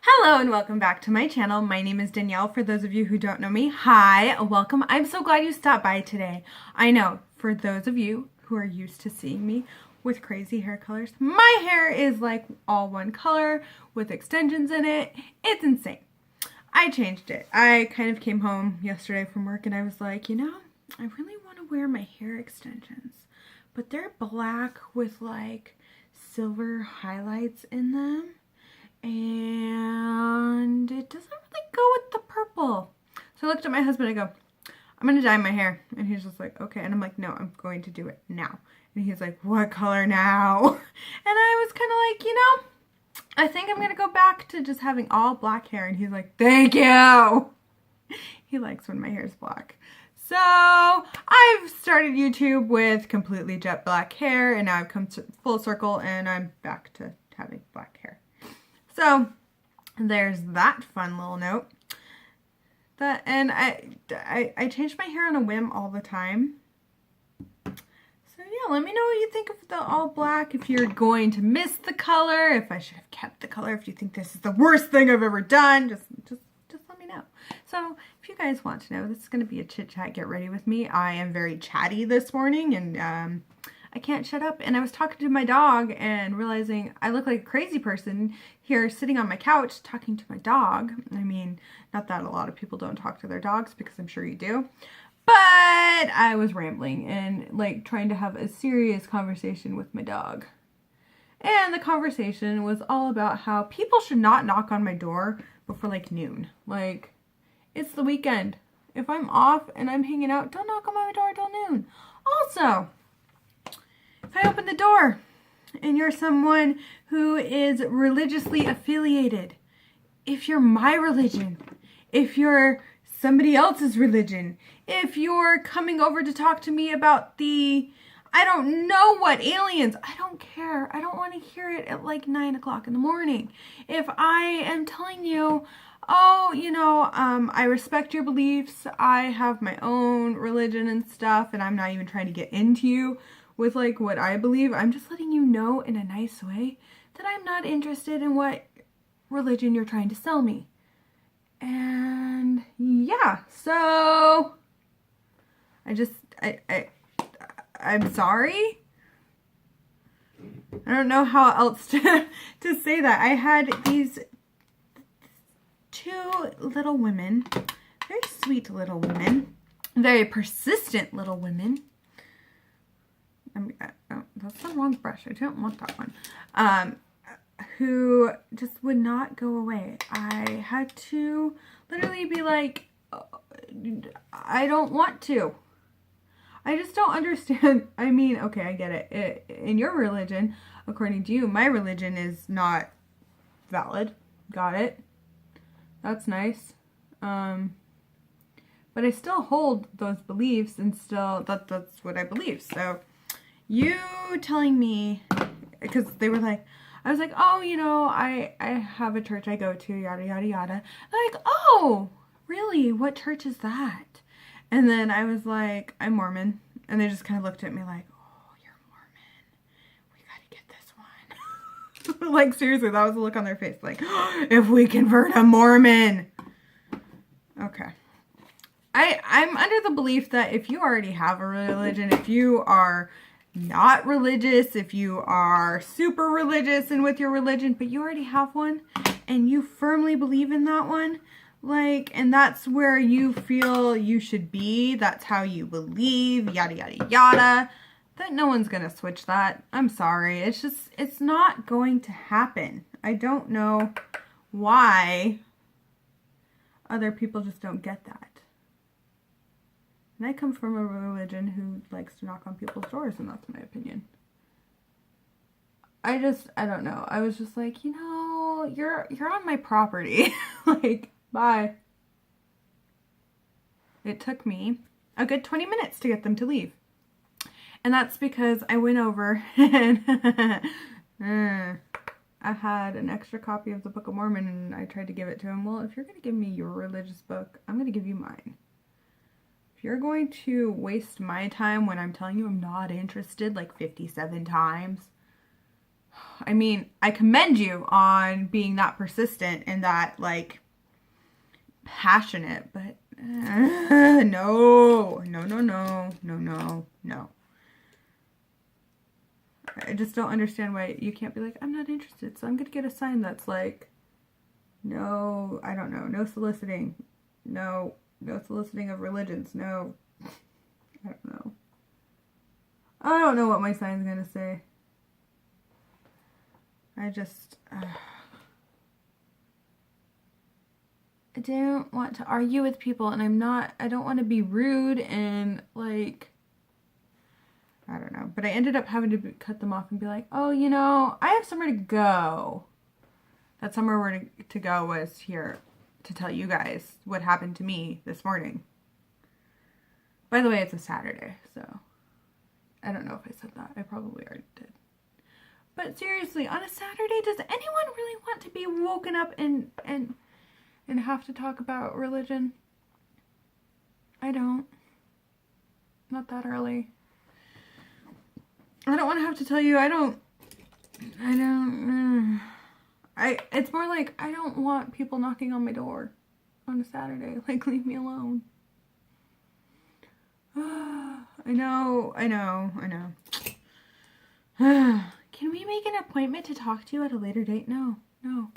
Hello and welcome back to my channel. My name is Danielle. For those of you who don't know me, hi, welcome. I'm so glad you stopped by today. I know, for those of you who are used to seeing me with crazy hair colors, my hair is like all one color with extensions in it. It's insane. I changed it. I kind of came home yesterday from work and I was like, you know, I really want to wear my hair extensions, but they're black with like silver highlights in them. And it doesn't really go with the purple. So I looked at my husband and I go, I'm going to dye my hair. And he's just like, okay. And I'm like, no, I'm going to do it now. And he's like, what color now? And I was kind of like, you know, I think I'm going to go back to just having all black hair. And he's like, thank you. He likes when my hair is black. So I've started YouTube with completely jet black hair. And now I've come to full circle and I'm back to having black hair. So there's that fun little note. And I change my hair on a whim all the time. So yeah, let me know what you think of the all black. If you're going to miss the color, if I should have kept the color, if you think this is the worst thing I've ever done, just let me know. So if you guys want to know, this is going to be a chit chat. Get ready with me. I am very chatty this morning and I can't shut up. And I was talking to my dog and realizing I look like a crazy person here sitting on my couch talking to my dog. I mean, not that a lot of people don't talk to their dogs because I'm sure you do. But I was rambling and like trying to have a serious conversation with my dog. And the conversation was all about how people should not knock on my door before like noon. Like, it's the weekend. If I'm off and I'm hanging out, don't knock on my door till noon. Also, if I open the door and you're someone who is religiously affiliated, if you're my religion, if you're somebody else's religion, if you're coming over to talk to me about I don't know what, aliens, I don't care. I don't want to hear it at like 9 o'clock in the morning. If I am telling you, oh, you know, I respect your beliefs, I have my own religion and stuff, and I'm not even trying to get into you with like what I believe, I'm just letting you know in a nice way that I'm not interested in what religion you're trying to sell me. And yeah, so I'm sorry. I don't know how else to say that. I had these two little women, very sweet little women, very persistent little women. Oh, that's the wrong brush. I don't want that one. Who just would not go away. I had to literally be like, I don't want to. I just don't understand. I mean, okay, I get it. In your religion, according to you, my religion is not valid. Got it. That's nice. But I still hold those beliefs and still, that's what I believe. So you telling me, because they were like, I was like, oh, you know, I have a church I go to, yada, yada, yada. They're like, oh, really? What church is that? And then I was like, I'm Mormon. And they just kind of looked at me like, oh, you're Mormon. We got to get this one. Like, seriously, that was the look on their face. Like, oh, if we convert a Mormon. Okay. I'm under the belief that if you already have a religion, if you are not religious, if you are super religious and with your religion, but you already have one and you firmly believe in that one, like, and that's where you feel you should be, that's how you believe, yada, yada, yada, that no one's gonna switch that. I'm sorry. It's not going to happen. I don't know why other people just don't get that. And I come from a religion who likes to knock on people's doors, and that's my opinion. I don't know. I was just like, you know, you're on my property. Like, bye. It took me a good 20 minutes to get them to leave. And that's because I went over and I had an extra copy of the Book of Mormon and I tried to give it to him. Well, if you're going to give me your religious book, I'm going to give you mine. If you're going to waste my time when I'm telling you I'm not interested like 57 times, I mean, I commend you on being that persistent and that, like, passionate, but no, no, no, no, no, no, no. I just don't understand why you can't be like, I'm not interested, so I'm gonna get a sign that's like, no, I don't know, no soliciting, no soliciting of religions, no, I don't know. I don't know what my sign's gonna say. I just, I don't want to argue with people, and I don't want to be rude and, like, I don't know. But I ended up having to cut them off and be like, oh, you know, I have somewhere to go. That somewhere where to go was here to tell you guys what happened to me this morning. By the way, it's a Saturday, so I don't know if I said that. I probably already did. But seriously, on a Saturday, does anyone really want to be woken up and have to talk about religion? I don't. Not that early. I don't want to have to tell you, it's more like, I don't want people knocking on my door on a Saturday. Like, leave me alone. I know. Can we make an appointment to talk to you at a later date? No. No.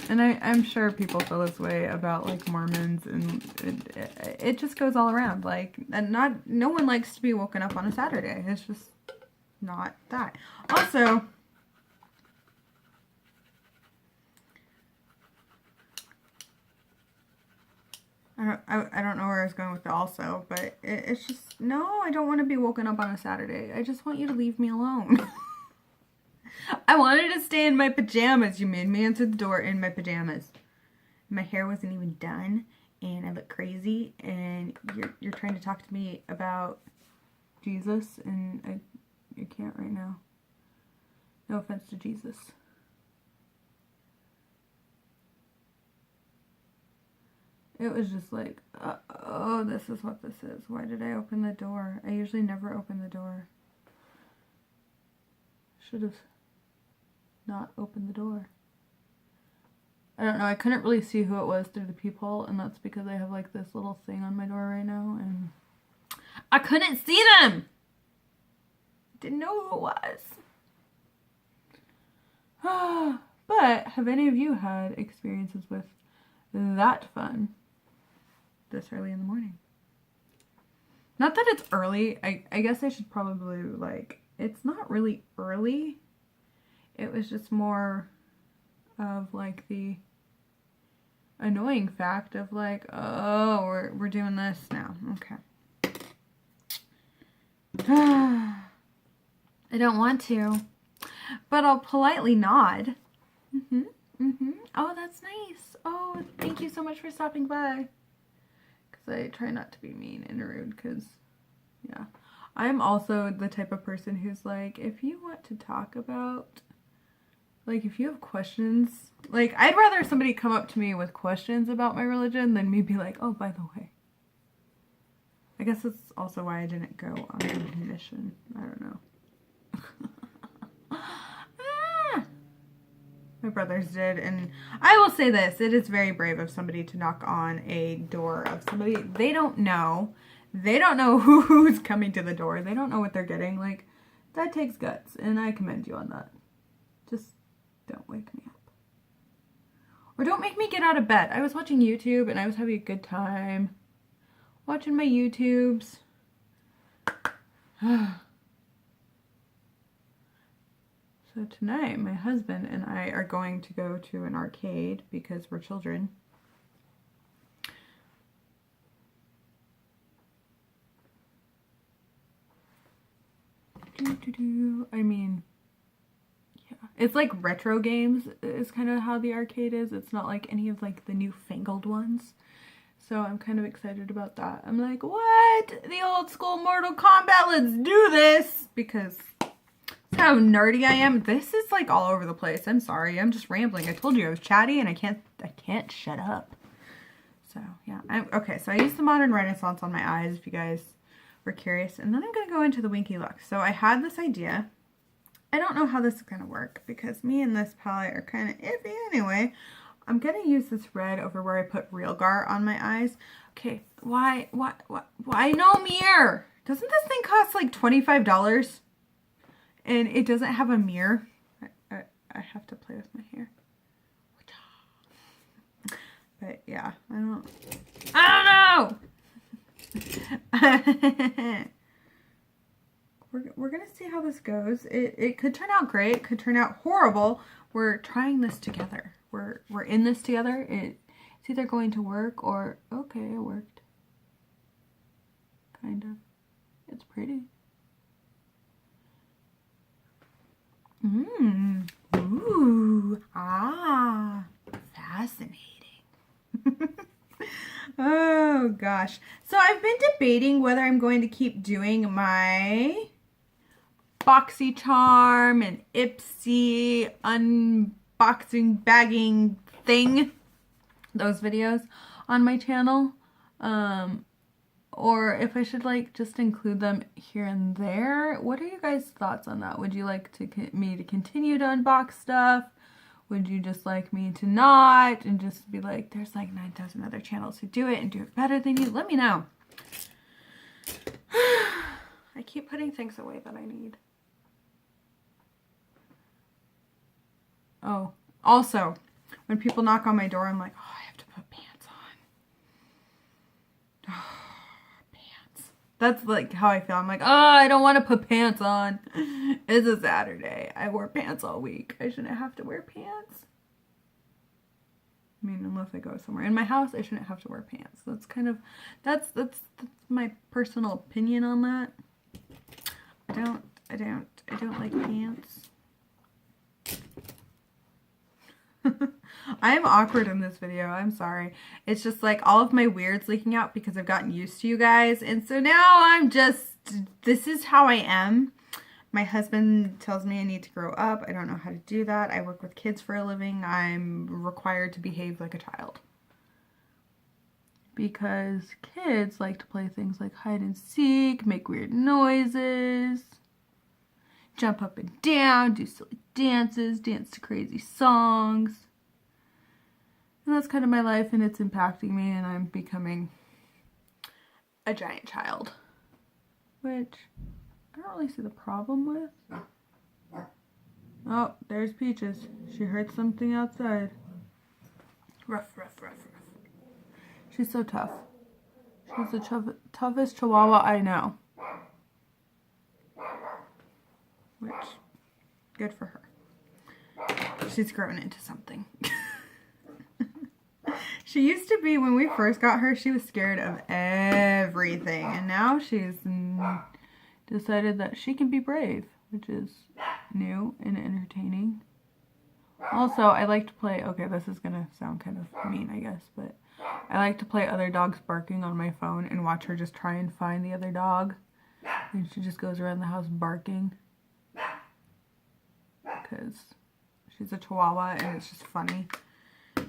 And I'm sure people feel this way about, like, Mormons, and it just goes all around. Like, and no one likes to be woken up on a Saturday. It's just not that. Also, I don't know where I was going with the also, but it's just, no, I don't want to be woken up on a Saturday. I just want you to leave me alone. I wanted to stay in my pajamas. You made me answer the door in my pajamas. My hair wasn't even done, and I look crazy, and you're trying to talk to me about Jesus, and I can't right now. No offense to Jesus. It was just like, oh, this is what this is. Why did I open the door? I usually never open the door. Should have not opened the door. I don't know. I couldn't really see who it was through the peephole, and that's because I have, like, this little thing on my door right now, and I couldn't see them. Didn't know who it was. But have any of you had experiences with that fun this early in the morning? Not that it's early. I guess I should probably, like, it's not really early. It was just more of, like, the annoying fact of, like, oh, we're doing this now. Okay. I don't want to, but I'll politely nod. Oh, that's nice. Oh, thank you so much for stopping by. Because I try not to be mean and rude, because, yeah. I'm also the type of person who's like, if you want to talk about, like, if you have questions, like, I'd rather somebody come up to me with questions about my religion than me be like, oh, by the way. I guess that's also why I didn't go on a mission. I don't know. My brothers did, and I will say this, it is very brave of somebody to knock on a door of somebody they don't know. They don't know who's coming to the door. They don't know what they're getting. Like, that takes guts, and I commend you on that. Just don't wake me up. Or don't make me get out of bed. I was watching YouTube, and I was having a good time watching my YouTubes. So tonight, my husband and I are going to go to an arcade because we're children. I mean, yeah. It's like retro games is kind of how the arcade is. It's not like any of, like, the newfangled ones. So I'm kind of excited about that. I'm like, what? The old school Mortal Kombat, let's do this! Because that's how nerdy I am. This is, like, all over the place. I'm sorry. I'm just rambling. I told you I was chatty and I can't shut up. So yeah, okay. So I used the Modern Renaissance on my eyes, if you guys were curious, and then I'm gonna go into the Winky look. So I had this idea. I don't know how this is gonna work because me and this palette are kind of iffy anyway. I'm gonna use this red over where I put Realgar on my eyes. Okay, why no mirror? Doesn't this thing cost like $25? And it doesn't have a mirror. I have to play with my hair. But yeah, I don't know. We're gonna see how this goes. It could turn out great. It could turn out horrible. We're trying this together. We're in this together. It's either going to work or okay, it worked. Kind of. It's pretty. Ooh. Ah. Fascinating. Oh gosh. So I've been debating whether I'm going to keep doing my BoxyCharm and Ipsy unboxing bagging thing, those videos on my channel, or if I should like just include them here and there. What are you guys' thoughts on that? Would you like me to continue to unbox stuff? Would you just like me to not and just be like, there's like 9,000 other channels who do it and do it better than you? Let me know. I keep putting things away that I need. Oh, also, when people knock on my door, I'm like, oh, I have to put pants on. Oh, pants. That's like how I feel. I'm like, oh, I don't want to put pants on. It's a Saturday. I wore pants all week. I shouldn't have to wear pants. I mean, unless I go somewhere. In my house, I shouldn't have to wear pants. That's kind of, that's my personal opinion on that. I don't like pants. I am awkward in this video. I'm sorry. It's just like all of my weirds leaking out because I've gotten used to you guys. And so now I'm just, this is how I am. My husband tells me I need to grow up. I don't know how to do that. I work with kids for a living. I'm required to behave like a child. Because kids like to play things like hide and seek, make weird noises, jump up and down, do silly dances, dance to crazy songs. And that's kind of my life, and it's impacting me, and I'm becoming a giant child. Which I don't really see the problem with. Oh, there's Peaches. She heard something outside. Ruff, ruff, ruff, ruff. She's so tough. She's the toughest chihuahua I know. Which, good for her. She's grown into something. She used to be, when we first got her, she was scared of everything. And now she's decided that she can be brave, which is new and entertaining. Also, I like to play, okay, this is going to sound kind of mean, I guess, but I like to play other dogs barking on my phone and watch her just try and find the other dog. And she just goes around the house barking. Because she's a chihuahua and it's just funny.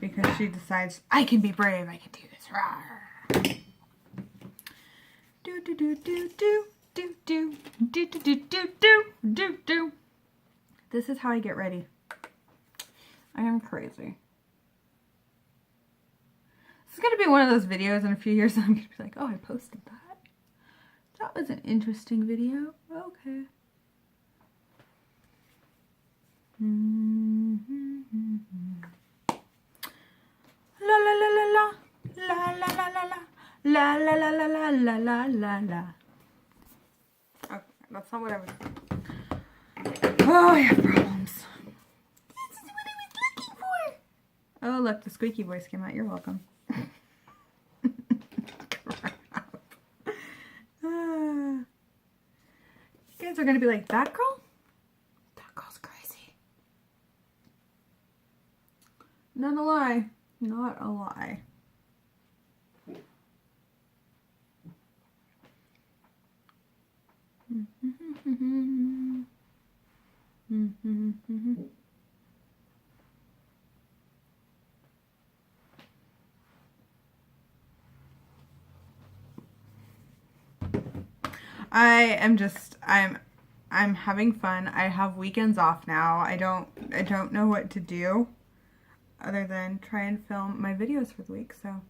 Because she decides, I can be brave, I can do this. Rawr. Do do do do do do do do do do do do do. This is how I get ready. I am crazy. This is gonna be one of those videos in a few years. I'm gonna be like, oh, I posted that. That was an interesting video. Okay. La la la la la la la la la la la la la la la la la la. Okay, that's not what I was. Oh, I have problems. This is what I was looking for. Oh, look, the squeaky voice came out. You're welcome. Crap. You guys are gonna be like, that girl? That girl's crazy. Not a lie. Not a lie. I'm having fun. I have weekends off now. I don't know what to do other than try and film my videos for the week. So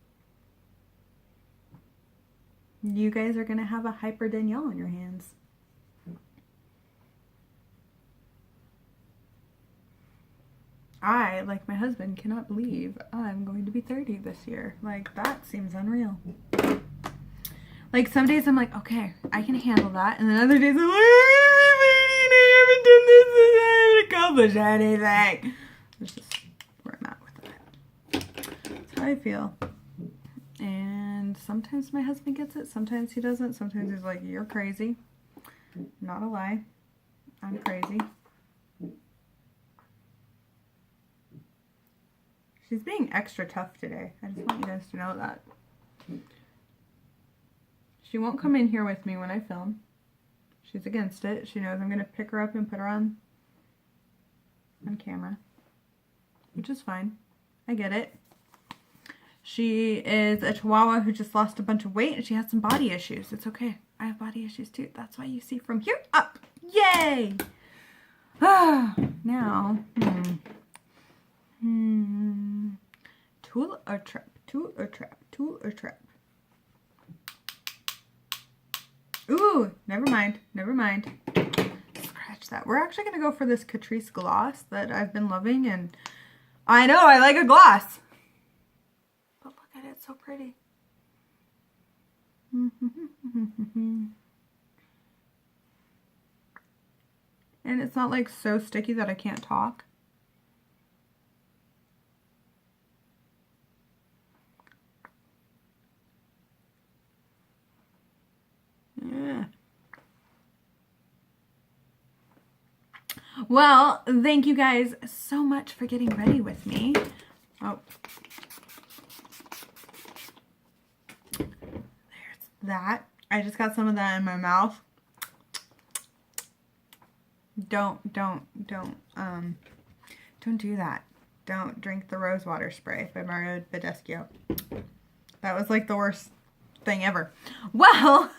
you guys are gonna have a hyper Danielle on your hands. I, like my husband, cannot believe I'm going to be 30 this year. Like, that seems unreal. Like, some days I'm like, okay, I can handle that. And then other days I'm like, I haven't done this and I haven't accomplished anything. That's just where I'm at with it. That's how I feel. And sometimes my husband gets it. Sometimes he doesn't. Sometimes he's like, you're crazy. Not a lie. I'm crazy. She's being extra tough today. I just want you guys to know that. She won't come in here with me when I film. She's against it. She knows I'm going to pick her up and put her on camera. Which is fine. I get it. She is a Chihuahua who just lost a bunch of weight and she has some body issues. It's okay. I have body issues too. That's why you see from here up. Yay! Now, tool or trap, tool or trap, tool or trap. Ooh, never mind, never mind. Scratch that. We're actually going to go for this Catrice gloss that I've been loving, and I know I like a gloss. But look at it, it's so pretty. And it's not like so sticky that I can't talk. Yeah. Well, thank you guys so much for getting ready with me. Oh. There's that. I just got some of that in my mouth. Don't do that. Don't drink the rose water spray by Mario Badescu. That was like the worst thing ever. Well,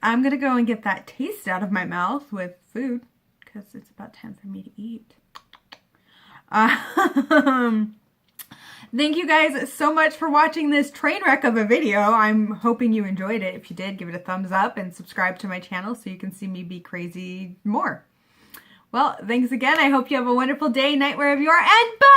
I'm going to go and get that taste out of my mouth with food because it's about time for me to eat. Thank you guys so much for watching this train wreck of a video. I'm hoping you enjoyed it. If you did, give it a thumbs up and subscribe to my channel so you can see me be crazy more. Well, thanks again. I hope you have a wonderful day, night, wherever you are, and bye!